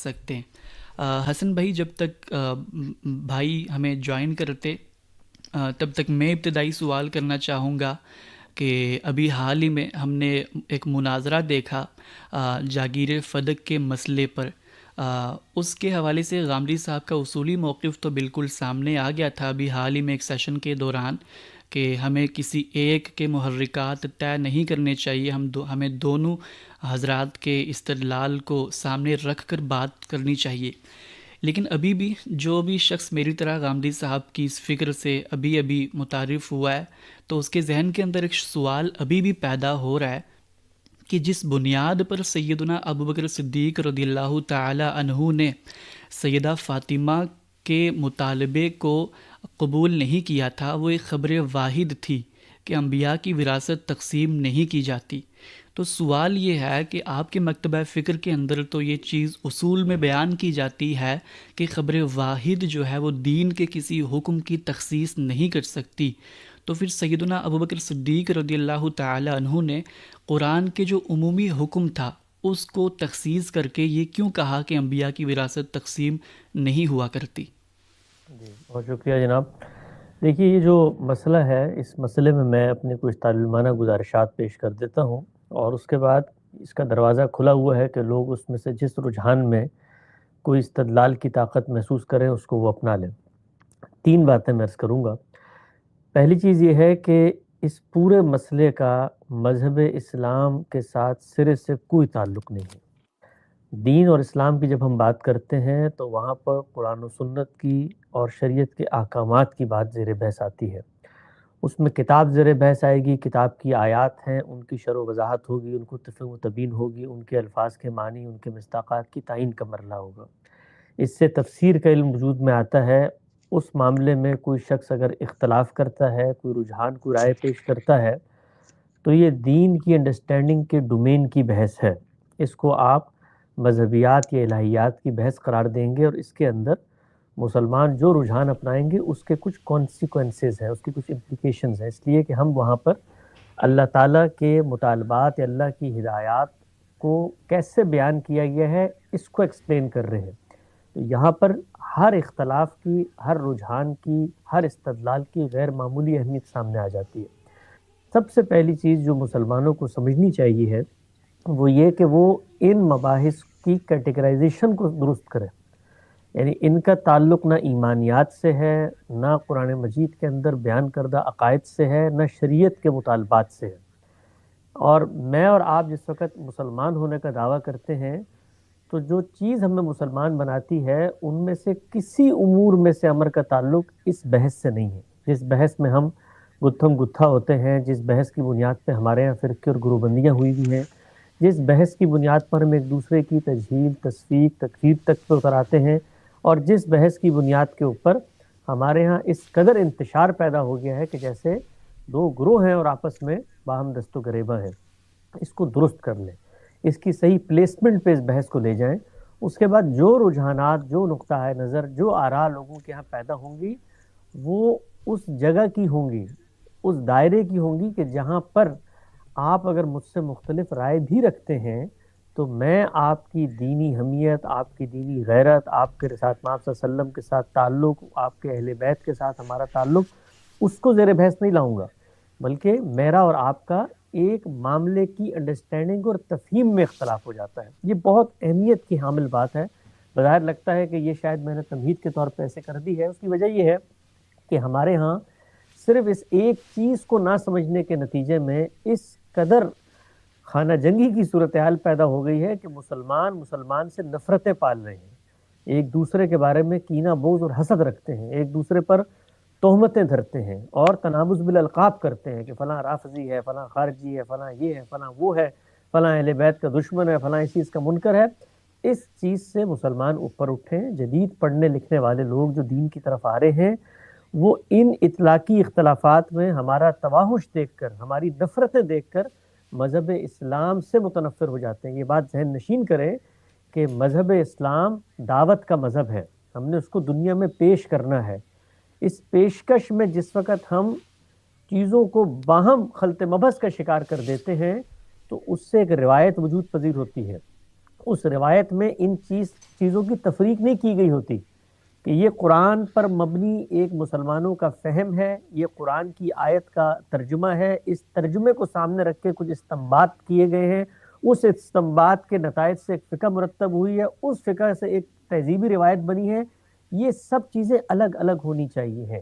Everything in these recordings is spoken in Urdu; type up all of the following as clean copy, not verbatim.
سکتے ہیں۔ حسن بھائی جب تک بھائی ہمیں جوائن کرتے تب تک میں ابتدائی سوال کرنا چاہوں گا کہ ابھی حال ہی میں ہم نے ایک مناظرہ دیکھا جاگیر فدق کے مسئلے پر۔ اس کے حوالے سے غامدی صاحب کا اصولی موقف تو بالکل سامنے آ گیا تھا ابھی حال ہی میں ایک سیشن کے دوران کہ ہمیں کسی ایک کے محرکات طے نہیں کرنے چاہیے، ہمیں دونوں حضرات کے استدلال کو سامنے رکھ کر بات کرنی چاہیے۔ لیکن ابھی بھی جو بھی شخص میری طرح غامدی صاحب کی اس فکر سے ابھی متعارف ہوا ہے تو اس کے ذہن کے اندر ایک سوال ابھی بھی پیدا ہو رہا ہے کہ جس بنیاد پر سیدنا ابوبکر صدیق رضی اللہ تعالی عنہ نے سیدہ فاطمہ کے مطالبے کو قبول نہیں کیا تھا، وہ ایک خبر واحد تھی کہ انبیاء کی وراثت تقسیم نہیں کی جاتی۔ تو سوال یہ ہے کہ آپ کے مکتبہ فکر کے اندر تو یہ چیز اصول میں بیان کی جاتی ہے کہ خبر واحد جو ہے وہ دین کے کسی حکم کی تخصیص نہیں کر سکتی، تو پھر سیدنا ابوبکر صدیق رضی اللہ تعالی عنہ نے قرآن کے جو عمومی حکم تھا اس کو تخصیص کر کے یہ کیوں کہا کہ انبیاء کی وراثت تقسیم نہیں ہوا کرتی؟ جی بہت شکریہ جناب۔ دیکھیے یہ جو مسئلہ ہے اس مسئلے میں میں اپنے کچھ طالبانہ گزارشات پیش کر دیتا ہوں اور اس کے بعد اس کا دروازہ کھلا ہوا ہے کہ لوگ اس میں سے جس رجحان میں کوئی استدلال کی طاقت محسوس کریں اس کو وہ اپنا لیں۔ 3 باتیں میں عرض کروں گا۔ پہلی چیز یہ ہے کہ اس پورے مسئلے کا مذہب اسلام کے ساتھ سرے سے کوئی تعلق نہیں ہے۔ دین اور اسلام کی جب ہم بات کرتے ہیں تو وہاں پر قرآن و سنت کی اور شریعت کے احکامات کی بات زیر بحث آتی ہے۔ اس میں کتاب زیر بحث آئے گی، کتاب کی آیات ہیں ان کی شرح و وضاحت ہوگی، ان کو تفہیم و تبیین ہوگی، ان کے الفاظ کے معنی، ان کے مصداقات کی تعین کا مرحلہ ہوگا۔ اس سے تفسیر کا علم وجود میں آتا ہے۔ اس معاملے میں کوئی شخص اگر اختلاف کرتا ہے، کوئی رجحان، کوئی رائے پیش کرتا ہے تو یہ دین کی انڈرسٹینڈنگ کے ڈومین کی بحث ہے۔ اس کو آپ مذہبیات یا الہیات کی بحث قرار دیں گے اور اس کے اندر مسلمان جو رجحان اپنائیں گے اس کے کچھ کانسیکوینسز ہیں، اس کی کچھ امپلیکیشنز ہیں، اس لیے کہ ہم وہاں پر اللہ تعالیٰ کے مطالبات یا اللہ کی ہدایات کو کیسے بیان کیا گیا ہے اس کو ایکسپلین کر رہے ہیں۔ تو یہاں پر ہر اختلاف کی، ہر رجحان کی، ہر استدلال کی غیر معمولی اہمیت سامنے آ جاتی ہے۔ سب سے پہلی چیز جو مسلمانوں کو سمجھنی چاہیے ہے وہ یہ کہ وہ ان مباحث کی کیٹیگرائزیشن کو درست کریں، یعنی ان کا تعلق نہ ایمانیات سے ہے، نہ قرآن مجید کے اندر بیان کردہ عقائد سے ہے، نہ شریعت کے مطالبات سے ہے۔ اور میں اور آپ جس وقت مسلمان ہونے کا دعویٰ کرتے ہیں تو جو چیز ہمیں مسلمان بناتی ہے ان میں سے کسی امور میں سے امر کا تعلق اس بحث سے نہیں ہے، جس بحث میں ہم گتھم گتھا ہوتے ہیں، جس بحث کی بنیاد پہ ہمارے یہاں فرقے اور گروہ بندیاں ہوئی ہوئی ہیں، جس بحث کی بنیاد پر ہم ایک دوسرے کی تجہیل، تصفیق، تکفیر تک پر اتراتے ہیں، اور جس بحث کی بنیاد کے اوپر ہمارے ہاں اس قدر انتشار پیدا ہو گیا ہے کہ جیسے 2 گروہ ہیں اور آپس میں باہم دست و گریباں ہیں۔ اس کو درست کر لیں، اس کی صحیح پلیسمنٹ پہ اس بحث کو لے جائیں۔ اس کے بعد جو رجحانات، جو نقطہ نظر، جو آراء لوگوں کے ہاں پیدا ہوں گی وہ اس جگہ کی ہوں گی، اس دائرے کی ہوں گی کہ جہاں پر آپ اگر مجھ سے مختلف رائے بھی رکھتے ہیں تو میں آپ کی دینی حمیت، آپ کی دینی غیرت، آپ کے ساتھ آپ صلی اللہ علیہ وسلم کے ساتھ تعلق، آپ کے اہل بیت کے ساتھ ہمارا تعلق، اس کو زیر بحث نہیں لاؤں گا، بلکہ میرا اور آپ کا ایک معاملے کی انڈرسٹینڈنگ اور تفہیم میں اختلاف ہو جاتا ہے۔ یہ بہت اہمیت کی حامل بات ہے۔ بظاہر لگتا ہے کہ یہ شاید میں نے تمہید کے طور پہ ایسے کر دی ہے، اس کی وجہ یہ ہے کہ ہمارے ہاں صرف اس ایک چیز کو نہ سمجھنے کے نتیجے میں اس قدر خانہ جنگی کی صورتحال پیدا ہو گئی ہے کہ مسلمان سے نفرتیں پال رہے ہیں، ایک دوسرے کے بارے میں کینہ بغض اور حسد رکھتے ہیں، ایک دوسرے پر تہمتیں دھرتے ہیں اور تنابز بالالقاب کرتے ہیں کہ فلاں رافضی ہے، فلاں خارجی ہے، فلاں یہ ہے، فلاں وہ ہے، فلاں اہل بیت کا دشمن ہے، فلاں اس چیز کا منکر ہے۔ اس چیز سے مسلمان اوپر اٹھیں۔ جدید پڑھنے لکھنے والے لوگ جو دین کی طرف آ رہے ہیں وہ ان اطلاقی اختلافات میں ہمارا تواحش دیکھ کر، ہماری نفرتیں دیکھ کر مذہب اسلام سے متنفر ہو جاتے ہیں۔ یہ بات ذہن نشین کریں کہ مذہب اسلام دعوت کا مذہب ہے، ہم نے اس کو دنیا میں پیش کرنا ہے۔ اس پیشکش میں جس وقت ہم چیزوں کو باہم خلط مبحث کا شکار کر دیتے ہیں تو اس سے ایک روایت وجود پذیر ہوتی ہے، اس روایت میں ان چیزوں کی تفریق نہیں کی گئی ہوتی کہ یہ قرآن پر مبنی ایک مسلمانوں کا فہم ہے، یہ قرآن کی آیت کا ترجمہ ہے، اس ترجمے کو سامنے رکھ کے کچھ استنباط کیے گئے ہیں، اس استنباط کے نتائج سے ایک فقہ مرتب ہوئی ہے، اس فقہ سے ایک تہذیبی روایت بنی ہے. یہ سب چیزیں الگ الگ ہونی چاہیے ہیں.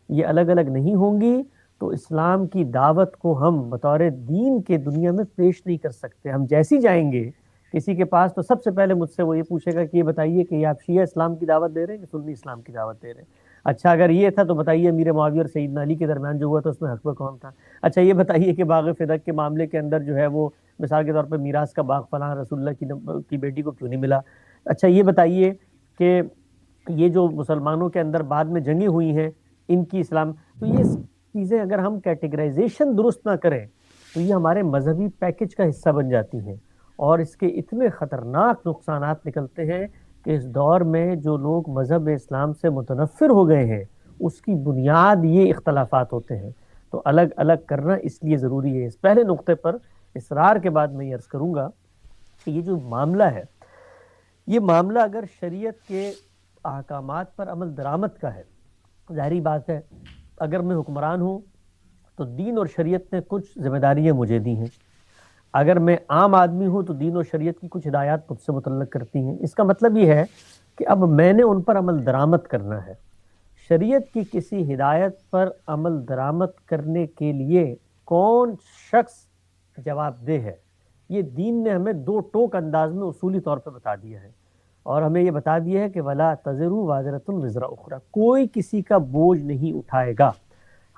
یہ الگ الگ نہیں ہوں گی تو اسلام کی دعوت کو ہم بطور دین کے دنیا میں پیش نہیں کر سکتے. ہم جیسی جائیں گے کسی کے پاس تو سب سے پہلے مجھ سے وہ یہ پوچھے گا کہ یہ بتائیے کہ یہ آپ شیعہ اسلام کی دعوت دے رہے ہیں کہ سنی اسلام کی دعوت دے رہے ہیں. اچھا اگر یہ تھا تو بتائیے امیر معاویہ اور سیدنا علی کے درمیان جو ہوا تھا اس میں حق کون تھا؟ اچھا یہ بتائیے کہ باغ فدق کے معاملے کے اندر جو ہے وہ مثال کے طور پہ میراث کا باغ فلاں رسول اللہ کی بیٹی کو کیوں نہیں ملا؟ اچھا یہ بتائیے کہ یہ جو مسلمانوں کے اندر بعد میں جنگیں ہوئی ہیں ان کی اسلام، تو یہ چیزیں اگر ہم کیٹیگرائزیشن درست نہ کریں تو یہ ہمارے مذہبی پیکج کا حصہ بن جاتی ہیں، اور اس کے اتنے خطرناک نقصانات نکلتے ہیں کہ اس دور میں جو لوگ مذہب اسلام سے متنفر ہو گئے ہیں اس کی بنیاد یہ اختلافات ہوتے ہیں. تو الگ الگ کرنا اس لیے ضروری ہے. اس پہلے نقطے پر اصرار کے بعد میں یہ عرض کروں گا کہ یہ جو معاملہ ہے، یہ معاملہ اگر شریعت کے احکامات پر عمل درآمد کا ہے، ظاہری بات ہے اگر میں حکمران ہوں تو دین اور شریعت نے کچھ ذمہ داریاں مجھے دی ہیں، اگر میں عام آدمی ہوں تو دین اور شریعت کی کچھ ہدایات مجھ سے متعلق کرتی ہیں. اس کا مطلب یہ ہے کہ اب میں نے ان پر عمل درآمد کرنا ہے. شریعت کی کسی ہدایت پر عمل درآمد کرنے کے لیے کون شخص جواب دہ ہے، یہ دین نے ہمیں دو ٹوک انداز میں اصولی طور پہ بتا دیا ہے، اور ہمیں یہ بتا دیا ہے کہ وَلَا تَزِرُ وَازِرَةٌ وِزْرَ أُخْرَى، کوئی کسی کا بوجھ نہیں اٹھائے گا.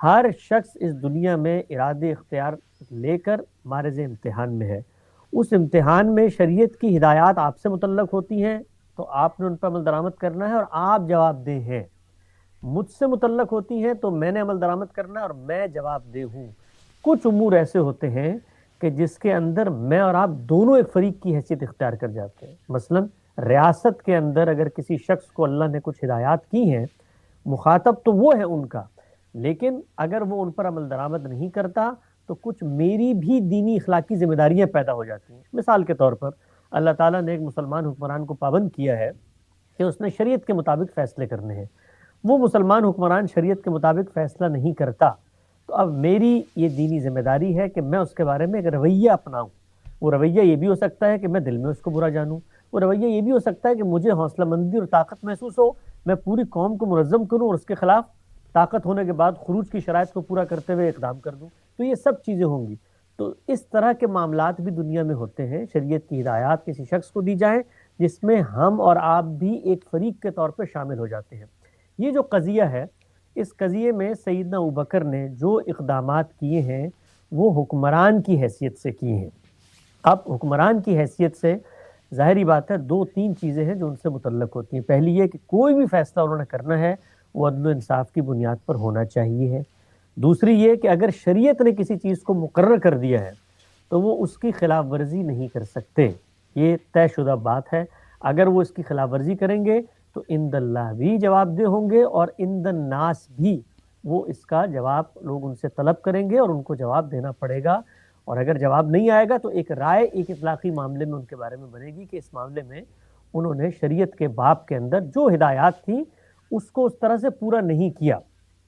ہر شخص اس دنیا میں ارادے اختیار لے کر معرض امتحان میں ہے. اس امتحان میں شریعت کی ہدایات آپ سے متعلق ہوتی ہیں تو آپ نے ان پر عمل درآمد کرنا ہے اور آپ جواب دہ ہیں. مجھ سے متعلق ہوتی ہیں تو میں نے عمل درآمد کرنا ہے اور میں جواب دہ ہوں. کچھ امور ایسے ہوتے ہیں کہ جس کے اندر میں اور آپ دونوں ایک فریق کی حیثیت اختیار کر جاتے ہیں. مثلا ریاست کے اندر اگر کسی شخص کو اللہ نے کچھ ہدایات کی ہیں، مخاطب تو وہ ہے ان کا، لیکن اگر وہ ان پر عمل درآمد نہیں کرتا تو کچھ میری بھی دینی اخلاقی ذمہ داریاں پیدا ہو جاتی ہیں. مثال کے طور پر اللہ تعالیٰ نے ایک مسلمان حکمران کو پابند کیا ہے کہ اس نے شریعت کے مطابق فیصلے کرنے ہیں. وہ مسلمان حکمران شریعت کے مطابق فیصلہ نہیں کرتا تو اب میری یہ دینی ذمہ داری ہے کہ میں اس کے بارے میں ایک رویہ اپناؤں. وہ رویہ یہ بھی ہو سکتا ہے کہ میں دل میں اس کو برا جانوں، وہ رویہ یہ بھی ہو سکتا ہے کہ مجھے حوصلہ مندی اور طاقت محسوس ہو، میں پوری قوم کو منظم کروں اور اس کے خلاف طاقت ہونے کے بعد خروج کی شرائط کو پورا کرتے ہوئے اقدام کر دوں. تو یہ سب چیزیں ہوں گی. تو اس طرح کے معاملات بھی دنیا میں ہوتے ہیں. شریعت کی ہدایات کسی شخص کو دی جائیں جس میں ہم اور آپ بھی ایک فریق کے طور پہ شامل ہو جاتے ہیں. یہ جو قضیہ ہے، اس قضیے میں سیدنا ابوبکر نے جو اقدامات کیے ہیں وہ حکمران کی حیثیت سے کیے ہیں. اب حکمران کی حیثیت سے ظاہری بات ہے دو تین چیزیں ہیں جو ان سے متعلق ہوتی ہیں. پہلی یہ کہ کوئی بھی فیصلہ انہوں نے کرنا ہے وہ عدل و انصاف کی بنیاد پر ہونا چاہیے ہے. دوسری یہ کہ اگر شریعت نے کسی چیز کو مقرر کر دیا ہے تو وہ اس کی خلاف ورزی نہیں کر سکتے. یہ طے شدہ بات ہے. اگر وہ اس کی خلاف ورزی کریں گے تو عند اللہ بھی جواب دہ ہوں گے اور عند الناس بھی وہ اس کا جواب لوگ ان سے طلب کریں گے اور ان کو جواب دینا پڑے گا. اور اگر جواب نہیں آئے گا تو ایک رائے ایک اطلاقی معاملے میں ان کے بارے میں بنے گی کہ اس معاملے میں انہوں نے شریعت کے باب کے اندر جو ہدایات تھیں اس کو اس طرح سے پورا نہیں کیا.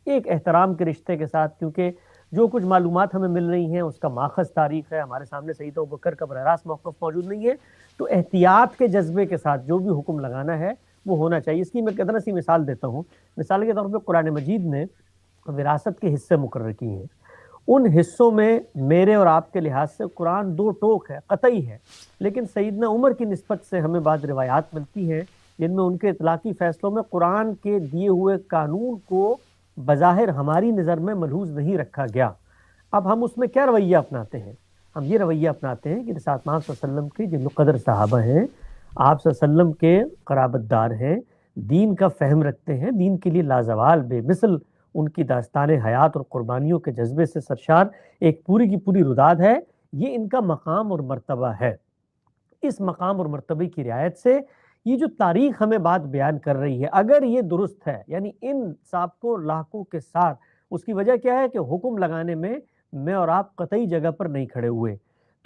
ایک احترام کے رشتے کے ساتھ، کیونکہ جو کچھ معلومات ہمیں مل رہی ہیں اس کا ماخذ تاریخ ہے، ہمارے سامنے سیدنا ابوبکر کا براہ راست موقف موجود نہیں ہے، تو احتیاط کے جذبے کے ساتھ جو بھی حکم لگانا ہے وہ ہونا چاہیے. اس کی میں کتنا سی مثال دیتا ہوں. مثال کے طور پہ قرآن مجید نے وراثت کے حصے مقرر کیے ہیں. ان حصوں میں میرے اور آپ کے لحاظ سے قرآن دو ٹوک ہے، قطعی ہے، لیکن سیدنا عمر کی نسبت سے ہمیں بعض روایات ملتی ہیں جن میں ان کے اطلاقی فیصلوں میں قرآن کے دیے ہوئے قانون کو بظاہر ہماری نظر میں ملحوظ نہیں رکھا گیا. اب ہم اس میں کیا رویہ اپناتے ہیں؟ ہم یہ رویہ اپناتے ہیں کہ ساتھ آپ صلی اللہ علیہ وسلم کے جن قدر صحابہ ہیں، آپ صلی اللہ علیہ وسلم کے قرابت دار ہیں، دین کا فہم رکھتے ہیں، دین کے لیے لازوال بے مثل ان کی داستان حیات اور قربانیوں کے جذبے سے سرشار ایک پوری کی پوری روداد ہے. یہ ان کا مقام اور مرتبہ ہے. اس مقام اور مرتبے کی رعایت سے یہ جو تاریخ ہمیں بات بیان کر رہی ہے اگر یہ درست ہے، یعنی ان سابقوں لاحقوں کے ساتھ، اس کی وجہ کیا ہے کہ حکم لگانے میں اور آپ قطعی جگہ پر نہیں کھڑے ہوئے.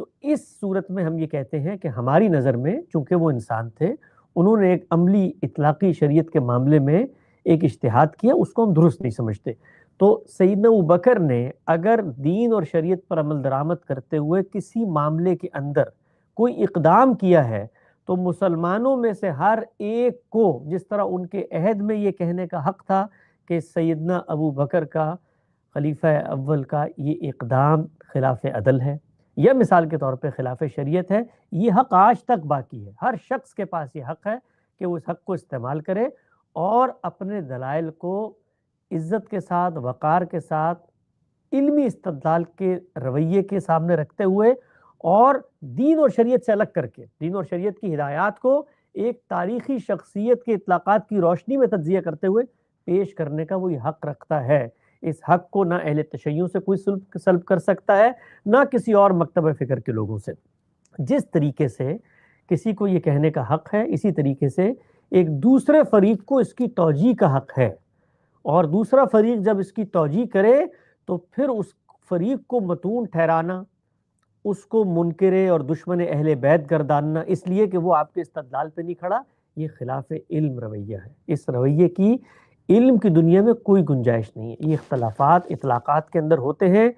تو اس صورت میں ہم یہ کہتے ہیں کہ ہماری نظر میں چونکہ وہ انسان تھے، انہوں نے ایک عملی اطلاقی شریعت کے معاملے میں ایک اجتہاد کیا، اس کو ہم درست نہیں سمجھتے۔ تو سیدنا ابوبکر نے اگر دین اور شریعت پر عمل درآمد کرتے ہوئے کسی معاملے کے اندر کوئی اقدام کیا ہے تو مسلمانوں میں سے ہر ایک کو، جس طرح ان کے عہد میں یہ کہنے کا حق تھا کہ سیدنا ابوبکر کا، خلیفہ اول کا، یہ اقدام خلاف عدل ہے یا مثال کے طور پہ خلاف شریعت ہے، یہ حق آج تک باقی ہے۔ ہر شخص کے پاس یہ حق ہے کہ وہ اس حق کو استعمال کرے اور اپنے دلائل کو عزت کے ساتھ، وقار کے ساتھ، علمی استدلال کے رویے کے سامنے رکھتے ہوئے اور دین اور شریعت سے الگ کر کے، دین اور شریعت کی ہدایات کو ایک تاریخی شخصیت کے اطلاقات کی روشنی میں تجزیہ کرتے ہوئے پیش کرنے کا وہ یہ حق رکھتا ہے۔ اس حق کو نہ اہل تشیع سے کوئی سلب کر سکتا ہے، نہ کسی اور مکتب فکر کے لوگوں سے۔ جس طریقے سے کسی کو یہ کہنے کا حق ہے، اسی طریقے سے ایک دوسرے فریق کو اس کی توجیہ کا حق ہے، اور دوسرا فریق جب اس کی توجیہ کرے تو پھر اس فریق کو متون ٹھہرانا، اس کو منکر اور دشمن اہل بیت گرداننا اس لیے کہ وہ آپ کے استدلال پہ نہیں کھڑا، یہ خلاف علم رویہ ہے۔ اس رویے کی علم کی دنیا میں کوئی گنجائش نہیں ہے۔ یہ اختلافات اطلاقات کے اندر ہوتے ہیں،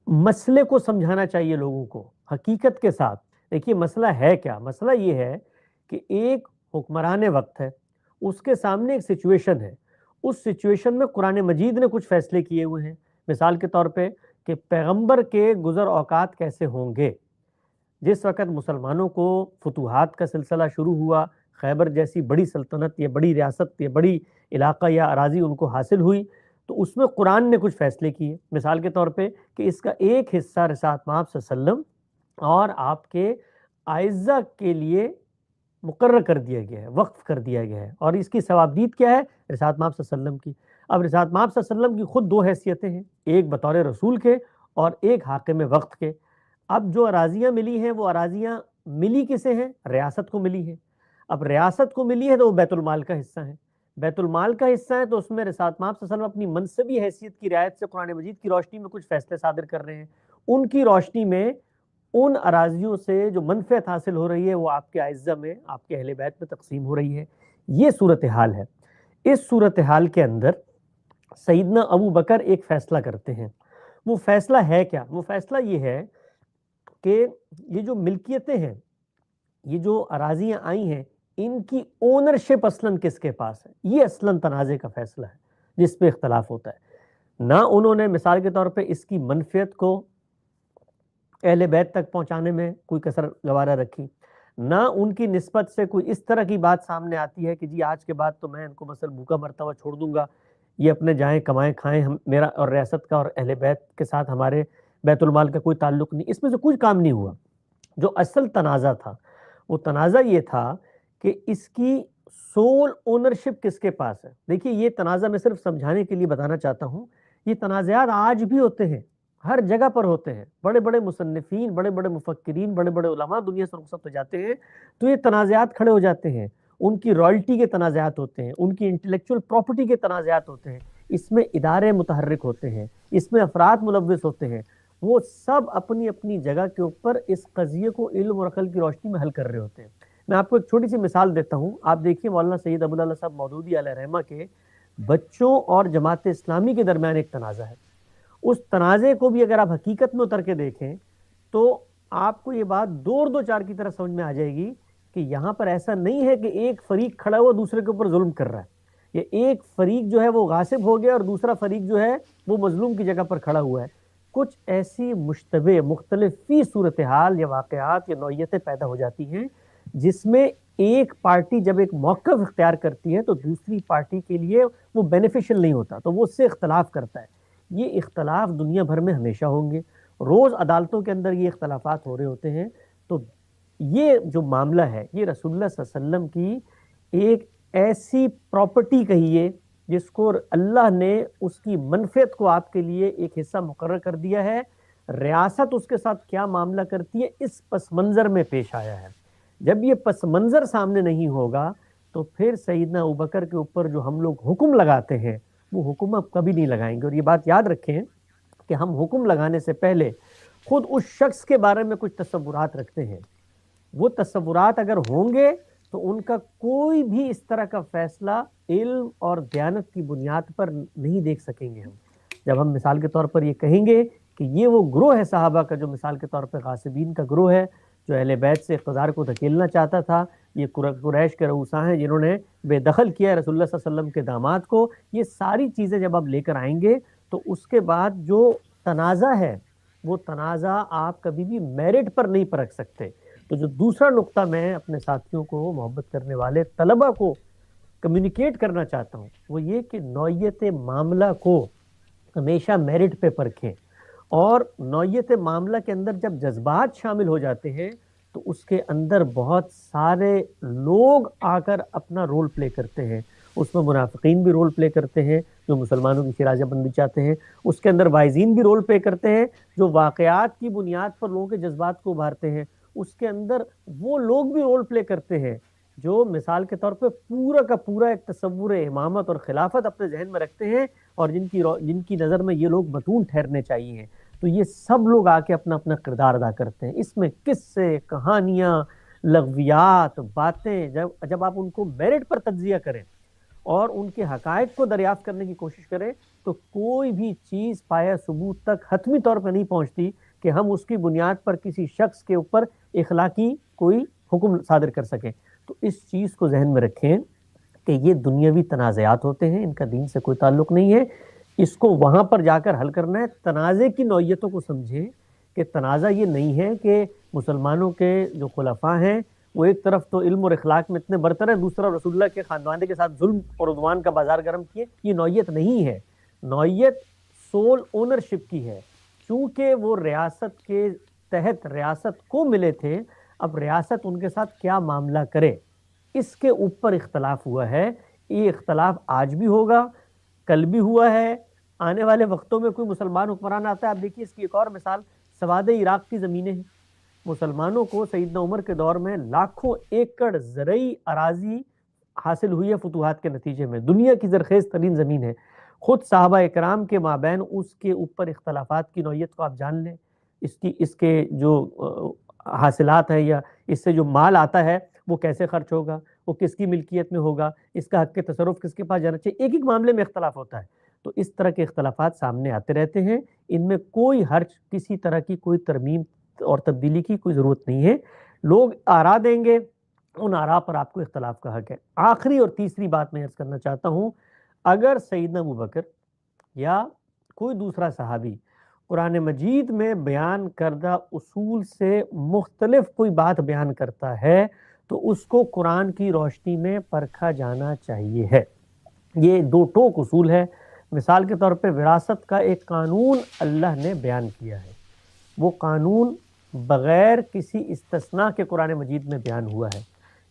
مسئلے کو سمجھانا چاہیے لوگوں کو حقیقت کے ساتھ۔ دیکھیے مسئلہ ہے کیا؟ مسئلہ یہ ہے کہ ایک حکمران وقت ہے، اس کے سامنے ایک سچویشن ہے، اس سچویشن میں قرآن مجید نے کچھ فیصلے کیے ہوئے ہیں، مثال کے طور پہ کہ پیغمبر کے گزر اوقات کیسے ہوں گے۔ جس وقت مسلمانوں کو فتوحات کا سلسلہ شروع ہوا، خیبر جیسی بڑی سلطنت یا بڑی ریاست یا بڑی علاقہ یا اراضی ان کو حاصل ہوئی، تو اس میں قرآن نے کچھ فیصلے کیے، مثال کے طور پہ کہ اس کا ایک حصہ رسالت مآب صلی اللہ علیہ وسلم اور آپ کے اعزہ کے لیے مقرر کر دیا گیا ہے، وقف کر دیا گیا ہے، اور اس کی ثوابدید کیا ہے؟ رسالت مآب صلی اللہ علیہ وسلم کی۔ اب رسالت مآب صلی اللہ علیہ وسلم کی خود دو حیثیتیں ہیں، ایک بطور رسول کے اور ایک حاکم وقت کے۔ اب جو اراضیاں ملی ہیں وہ اراضیاں ملی کسے ہیں؟ ریاست کو ملی ہیں۔ اب ریاست کو ملی ہے تو وہ بیت المال کا حصہ ہے، بیت المال کا حصہ ہے تو اس میں رسالت مآب صلی اللہ علیہ وسلم اپنی منصبی حیثیت کی رعایت سے قرآن مجید کی روشنی میں کچھ فیصلے صادر کر رہے ہیں، ان کی روشنی میں ان اراضیوں سے جو منفعت حاصل ہو رہی ہے وہ آپ کے اعزہ میں، آپ کے اہل بیت میں تقسیم ہو رہی ہے۔ یہ صورتحال ہے۔ اس صورتحال کے اندر سیدنا ابو بکر ایک فیصلہ کرتے ہیں۔ وہ فیصلہ ہے کیا؟ وہ فیصلہ یہ ہے کہ یہ جو ملکیتیں ہیں، یہ جو اراضیاں آئی ہیں، ان کی اونرشپ اصلاً کس کے پاس ہے، یہ اصلاً تنازع کا فیصلہ ہے جس پہ اختلاف ہوتا ہے۔ نہ انہوں نے مثال کے طور پہ اس کی منفعت کو اہل بیت تک پہنچانے میں کوئی کسر گوارہ رکھی، نہ ان کی نسبت سے کوئی اس طرح کی بات سامنے آتی ہے کہ جی آج کے بعد تو میں ان کو مثلا بھوکا مرتا ہوا چھوڑ دوں گا، یہ اپنے جائیں کمائیں کھائیں، میرا اور ریاست کا اور اہل بیت کے ساتھ ہمارے بیت المال کا کوئی تعلق نہیں۔ اس میں سے کچھ کام نہیں ہوا۔ جو اصل تنازع تھا وہ تنازع یہ تھا کہ اس کی سول اونرشپ کس کے پاس ہے۔ دیکھیے یہ تنازع میں صرف سمجھانے کے لیے بتانا چاہتا ہوں، یہ تنازعات آج بھی ہوتے ہیں، ہر جگہ پر ہوتے ہیں۔ بڑے بڑے مصنفین، بڑے بڑے مفکرین، بڑے بڑے علماء دنیا سے رخصت ہو جاتے ہیں تو یہ تنازعات کھڑے ہو جاتے ہیں، ان کی رائلٹی کے تنازعات ہوتے ہیں، ان کی انٹلیکچوئل پراپرٹی کے تنازعات ہوتے ہیں، اس میں ادارے متحرک ہوتے ہیں، اس میں افراد ملوث ہوتے ہیں، وہ سب اپنی اپنی جگہ کے اوپر اس قضیے کو علم اور عقل کی روشنی میں حل کر رہے ہوتے ہیں۔ میں آپ کو ایک چھوٹی سی مثال دیتا ہوں۔ آپ دیکھیے مولانا سید ابو اللہ صاحب مودودی علیہ رحمہ کے بچوں اور جماعت اسلامی کے درمیان ایک تنازع ہے۔ اس تنازع کو بھی اگر آپ حقیقت میں اتر کے دیکھیں تو آپ کو یہ بات دو چار کی طرح سمجھ میں آ جائے گی کہ یہاں پر ایسا نہیں ہے کہ ایک فریق کھڑا ہوا دوسرے کے اوپر ظلم کر رہا ہے، یا ایک فریق جو ہے وہ غاصب ہو گیا اور دوسرا فریق جو ہے وہ مظلوم کی جگہ پر کھڑا ہوا ہے۔ کچھ ایسی مشتبہ مختلف فی صورتحال یا واقعات یا نوعیتیں پیدا ہو جاتی ہیں جس میں ایک پارٹی جب ایک موقف اختیار کرتی ہے تو دوسری پارٹی کے لیے وہ بینیفیشل نہیں ہوتا، تو وہ اس سے اختلاف کرتا ہے۔ یہ اختلاف دنیا بھر میں ہمیشہ ہوں گے، روز عدالتوں کے اندر یہ اختلافات ہو رہے ہوتے ہیں۔ تو یہ جو معاملہ ہے یہ رسول اللہ صلی اللہ علیہ وسلم کی ایک ایسی پراپرٹی کہیے جس کو اللہ نے اس کی منفعت کو آپ کے لیے ایک حصہ مقرر کر دیا ہے، ریاست اس کے ساتھ کیا معاملہ کرتی ہے اس پس منظر میں پیش آیا ہے۔ جب یہ پس منظر سامنے نہیں ہوگا تو پھر سیدنا ابوبکر کے اوپر جو ہم لوگ حکم لگاتے ہیں وہ حکم اب کبھی نہیں لگائیں گے۔ اور یہ بات یاد رکھیں کہ ہم حکم لگانے سے پہلے خود اس شخص کے بارے میں کچھ تصورات رکھتے ہیں. وہ تصورات اگر ہوں گے تو ان کا کوئی بھی اس طرح کا فیصلہ علم اور دیانت کی بنیاد پر نہیں دیکھ سکیں گے ہم. جب ہم مثال کے طور پر یہ کہیں گے کہ یہ وہ گروہ ہے صحابہ کا جو مثال کے طور پر غاصبین کا گروہ ہے، جو اہل بیت سے اقتدار کو دھکیلنا چاہتا تھا، یہ قریش کے رؤساء ہیں جنہوں نے بے دخل کیا رسول اللہ صلی اللہ علیہ وسلم کے داماد کو، یہ ساری چیزیں جب آپ لے کر آئیں گے تو اس کے بعد جو تنازع ہے وہ تنازع آپ کبھی بھی میرٹ پر نہیں پرکھ سکتے. تو جو دوسرا نقطہ میں اپنے ساتھیوں کو، محبت کرنے والے طلبہ کو کمیونیکیٹ کرنا چاہتا ہوں وہ یہ کہ نوعیت معاملہ کو ہمیشہ میرٹ پہ پرکھیں، اور نوعیت معاملہ کے اندر جب جذبات شامل ہو جاتے ہیں تو اس کے اندر بہت سارے لوگ آ کر اپنا رول پلے کرتے ہیں. اس میں منافقین بھی رول پلے کرتے ہیں جو مسلمانوں کی شیرازہ بندی چاہتے ہیں، اس کے اندر وائزین بھی رول پلے کرتے ہیں جو واقعات کی بنیاد پر لوگوں کے جذبات کو ابھارتے ہیں، اس کے اندر وہ لوگ بھی رول پلے کرتے ہیں جو مثال کے طور پہ پورا کا پورا ایک تصور امامت اور خلافت اپنے ذہن میں رکھتے ہیں اور جن کی نظر میں یہ لوگ بطون ٹھہرنے چاہیے. تو یہ سب لوگ آ کے اپنا اپنا کردار ادا کرتے ہیں. اس میں قصے، کہانیاں، لغویات، باتیں جب آپ ان کو میرٹ پر تجزیہ کریں اور ان کے حقائق کو دریافت کرنے کی کوشش کریں تو کوئی بھی چیز پایہ ثبوت تک حتمی طور پہ نہیں پہنچتی کہ ہم اس کی بنیاد پر کسی شخص کے اوپر اخلاقی کوئی حکم صادر کر سکیں. تو اس چیز کو ذہن میں رکھیں کہ یہ دنیاوی تنازعات ہوتے ہیں، ان کا دین سے کوئی تعلق نہیں ہے. اس کو وہاں پر جا کر حل کرنا ہے. تنازع کی نوعیتوں کو سمجھیں کہ تنازع یہ نہیں ہے کہ مسلمانوں کے جو خلفاء ہیں وہ ایک طرف تو علم اور اخلاق میں اتنے برتر ہیں، دوسرا رسول اللہ کے خاندان کے ساتھ ظلم اور عدوان کا بازار گرم کیے. یہ نوعیت نہیں ہے. نوعیت سول اونرشپ کی ہے. چونکہ وہ ریاست کے تحت ریاست کو ملے تھے، اب ریاست ان کے ساتھ کیا معاملہ کرے اس کے اوپر اختلاف ہوا ہے. یہ اختلاف آج بھی ہوگا، کل بھی ہوا ہے، آنے والے وقتوں میں کوئی مسلمان حکمران آتا ہے. آپ دیکھیے اس کی ایک اور مثال سواد عراق کی زمینیں ہیں. مسلمانوں کو سیدنا عمر کے دور میں لاکھوں ایکڑ زرعی اراضی حاصل ہوئی ہے فتوحات کے نتیجے میں. دنیا کی زرخیز ترین زمین ہے. خود صحابہ اکرام کے مابین اس کے اوپر اختلافات کی نوعیت کو آپ جان لیں. اس کے جو حاصلات ہیں یا اس سے جو مال آتا ہے وہ کیسے خرچ ہوگا، وہ کس کی ملکیت میں ہوگا، اس کا حق تصرف کس کے پاس جانا چاہیے. ایک ایک معاملے میں اختلاف ہوتا ہے. تو اس طرح کے اختلافات سامنے آتے رہتے ہیں. ان میں کوئی حرج، کسی طرح کی کوئی ترمیم اور تبدیلی کی کوئی ضرورت نہیں ہے. لوگ آراء دیں گے، ان آراء پر آپ کو اختلاف کا حق ہے. آخری اور تیسری بات میں عرض کرنا چاہتا ہوں، اگر سیدنا ابوبکر یا کوئی دوسرا صحابی قرآن مجید میں بیان کردہ اصول سے مختلف کوئی بات بیان کرتا ہے تو اس کو قرآن کی روشنی میں پرکھا جانا چاہیے ہے. یہ دو ٹوک اصول ہے. مثال کے طور پہ وراثت کا ایک قانون اللہ نے بیان کیا ہے، وہ قانون بغیر کسی استثناء کے قرآن مجید میں بیان ہوا ہے.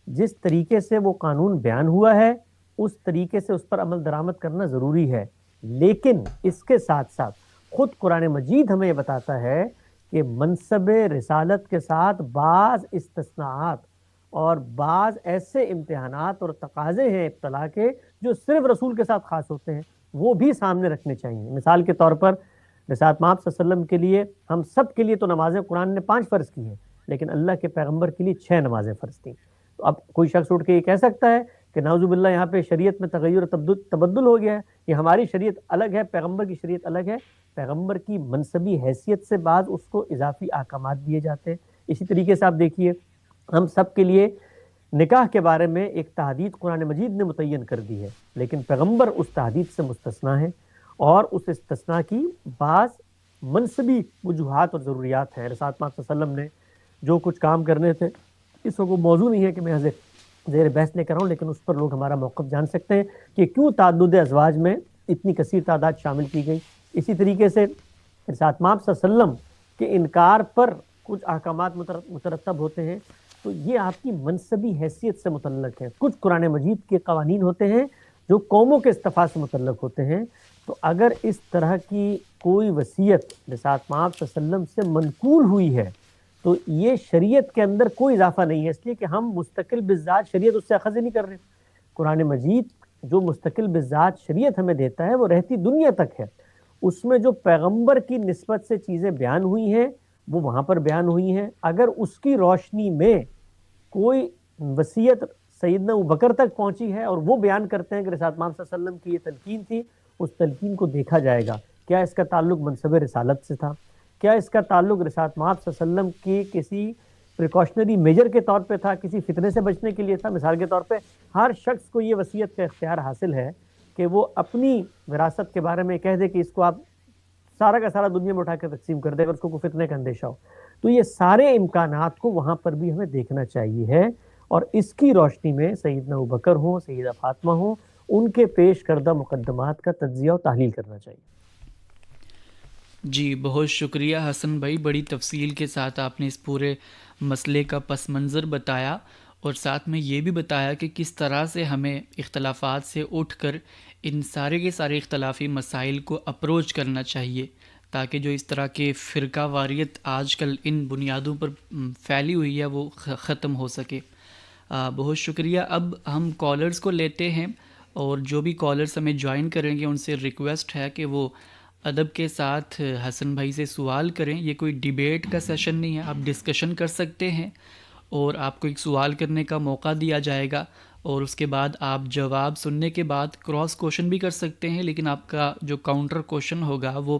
جس طریقے سے وہ قانون بیان ہوا ہے اس طریقے سے اس پر عمل درآمد کرنا ضروری ہے. لیکن اس کے ساتھ ساتھ خود قرآن مجید ہمیں یہ بتاتا ہے کہ منصب رسالت کے ساتھ بعض استثناءات اور بعض ایسے امتحانات اور تقاضے ہیں ابتلا کے جو صرف رسول کے ساتھ خاص ہوتے ہیں، وہ بھی سامنے رکھنے چاہیے. مثال کے طور پر رسالت مآب صلی اللہ علیہ وسلم کے لیے، ہم سب کے لیے تو نمازیں قرآن نے 5 فرض کی ہیں، لیکن اللہ کے پیغمبر کے لیے 6 نمازیں فرض تھیں. تو اب کوئی شخص اٹھ کے یہ کہہ سکتا ہے کہ نعوذ باللہ یہاں پہ شریعت میں تغیر و تبدل ہو گیا ہے، یہ ہماری شریعت الگ ہے، پیغمبر کی شریعت الگ ہے. پیغمبر کی منصبی حیثیت سے بعض اس کو اضافی احکامات دیے جاتے ہیں. اسی طریقے سے آپ دیکھیے ہم سب کے لیے نکاح کے بارے میں ایک تحدید قرآن مجید نے متعین کر دی ہے، لیکن پیغمبر اس تحدید سے مستثنا ہے اور اس استثناء کی بعض منصبی وجوہات اور ضروریات ہیں. رسالت مآب صلی اللہ علیہ وسلم نے جو کچھ کام کرنے تھے، اس کو موضوع نہیں ہے کہ میں زیر بحث لے کر آؤں، لیکن اس پر لوگ ہمارا موقف جان سکتے ہیں کہ کیوں تعدد ازواج میں اتنی کثیر تعداد شامل کی گئی. اسی طریقے سے رسالت مآب صلی اللہ علیہ وسلم کے انکار پر کچھ احکامات مترتب ہوتے ہیں. تو یہ آپ کی منصبی حیثیت سے متعلق ہے. کچھ قرآن مجید کے قوانین ہوتے ہیں جو قوموں کے اصطفاء سے متعلق ہوتے ہیں. تو اگر اس طرح کی کوئی وصیت رسالت مآب صلی اللہ علیہ وسلم سے منقول ہوئی ہے تو یہ شریعت کے اندر کوئی اضافہ نہیں ہے، اس لیے کہ ہم مستقل بالذات شریعت اس سے اخذ نہیں کر رہے. قرآن مجید جو مستقل بالذات شریعت ہمیں دیتا ہے وہ رہتی دنیا تک ہے. اس میں جو پیغمبر کی نسبت سے چیزیں بیان ہوئی ہیں وہ وہاں پر بیان ہوئی ہیں. اگر اس کی روشنی میں کوئی وصیت سیدنا ابوبکر تک پہنچی ہے اور وہ بیان کرتے ہیں کہ رسالت محمد صلی اللہ علیہ وسلم کی یہ تلقین تھی, اس تلقین کو دیکھا جائے گا. کیا اس کا تعلق منصب رسالت سے تھا؟ کیا اس کا تعلق رسالت محمد صلی اللہ علیہ وسلم کی کسی پریکاشنری میجر کے طور پہ تھا, کسی فتنے سے بچنے کے لیے تھا؟ مثال کے طور پہ ہر شخص کو یہ وصیت کا اختیار حاصل ہے کہ وہ اپنی وراثت کے بارے میں کہہ دے کہ اس کو آپ سارا کا سارا دنیا میں اٹھا کے تقسیم کر دے اگر اس کو کوئی فتنے کا اندیشہ ہو. تو یہ سارے امکانات کو وہاں پر بھی ہمیں دیکھنا چاہیے ہے, اور اس کی روشنی میں سیدنا ابوبکر ہوں, سیدہ فاطمہ ہوں, ان کے پیش کردہ مقدمات کا تجزیہ و تحلیل کرنا چاہیے. جی بہت شکریہ حسن بھائی، بڑی تفصیل کے ساتھ آپ نے اس پورے مسئلے کا پس منظر بتایا، اور ساتھ میں یہ بھی بتایا کہ کس طرح سے ہمیں اختلافات سے اٹھ کر ان سارے کے سارے اختلافی مسائل کو اپروچ کرنا چاہیے، تاکہ جو اس طرح کے فرقہ واریت آج کل ان بنیادوں پر پھیلی ہوئی ہے وہ ختم ہو سکے۔ بہت شکریہ۔ اب ہم کالرز کو لیتے ہیں، اور جو بھی کالرز ہمیں جوائن کریں گے ان سے ریکویسٹ ہے کہ وہ ادب کے ساتھ حسن بھائی سے سوال کریں۔ یہ کوئی ڈیبیٹ کا سیشن نہیں ہے، آپ ڈسکشن کر سکتے ہیں اور آپ کو ایک سوال کرنے کا موقع دیا جائے گا، اور اس کے بعد آپ جواب سننے کے بعد کراس کوشچن بھی کر سکتے ہیں، لیکن آپ کا جو کاؤنٹر کوشچن ہوگا وہ